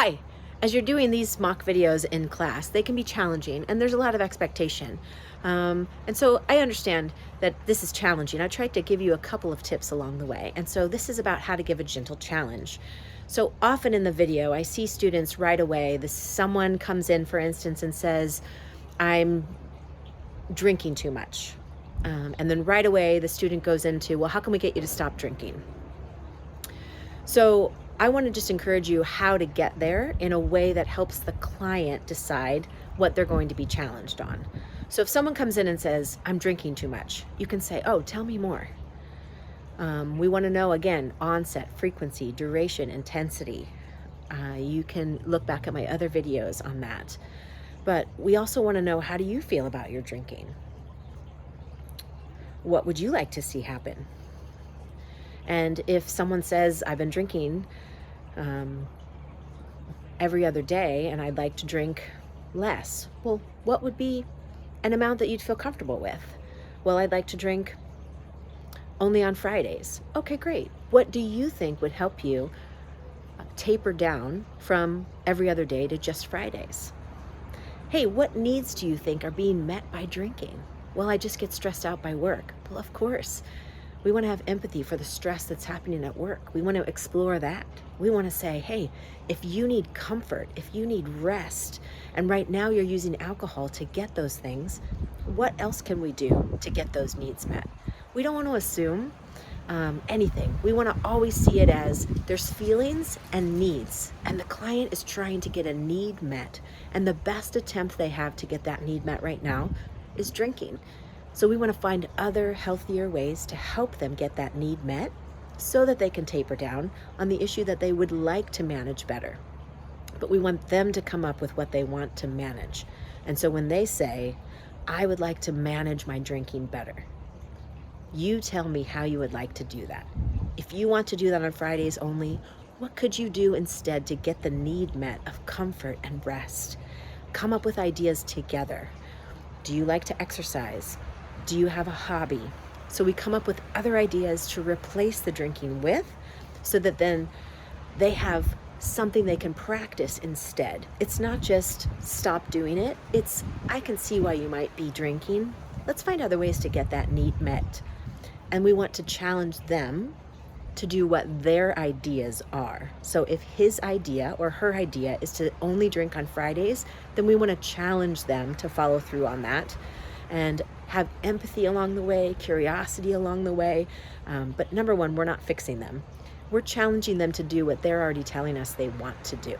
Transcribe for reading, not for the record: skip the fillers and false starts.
Hi. As you're doing these mock videos in class, they can be challenging and there's a lot of expectation. And so I understand that this is challenging. I tried to give you a couple of tips along the way. And so this is about how to give a gentle challenge. So often in the video, I see students right away, someone comes in, for instance, and says, I'm drinking too much. And then right away, the student goes into, well, how can we get you to stop drinking? So I want to just encourage you how to get there in a way that helps the client decide what they're going to be challenged on. So if someone comes in and says, I'm drinking too much, you can say, oh, tell me more. We want to know, again, onset, frequency, duration, intensity. You can look back at my other videos on that. But we also want to know, how do you feel about your drinking? What would you like to see happen? And if someone says, I've been drinking every other day and I'd like to drink less, well, what would be an amount that you'd feel comfortable with? Well, I'd like to drink only on Fridays. Okay, great. What do you think would help you taper down from every other day to just Fridays? Hey, what needs do you think are being met by drinking? Well, I just get stressed out by work. Well, of course. We want to have empathy for the stress that's happening at work. We want to explore that. We want to say, hey, if you need comfort, if you need rest, and right now you're using alcohol to get those things, what else can we do to get those needs met? We don't want to assume anything. We want to always see it as there's feelings and needs, and the client is trying to get a need met, and the best attempt they have to get that need met right now is drinking. So we want to find other healthier ways to help them get that need met so that they can taper down on the issue that they would like to manage better. But we want them to come up with what they want to manage. And so when they say, I would like to manage my drinking better, you tell me how you would like to do that. If you want to do that on Fridays only, what could you do instead to get the need met of comfort and rest? Come up with ideas together. Do you like to exercise? Do you have a hobby? So we come up with other ideas to replace the drinking with, so that then they have something they can practice instead. It's not just stop doing it. It's, I can see why you might be drinking. Let's find other ways to get that need met. And we want to challenge them to do what their ideas are. So if his idea or her idea is to only drink on Fridays, then we want to challenge them to follow through on that and have empathy along the way, curiosity along the way. But number one, we're not fixing them. We're challenging them to do what they're already telling us they want to do.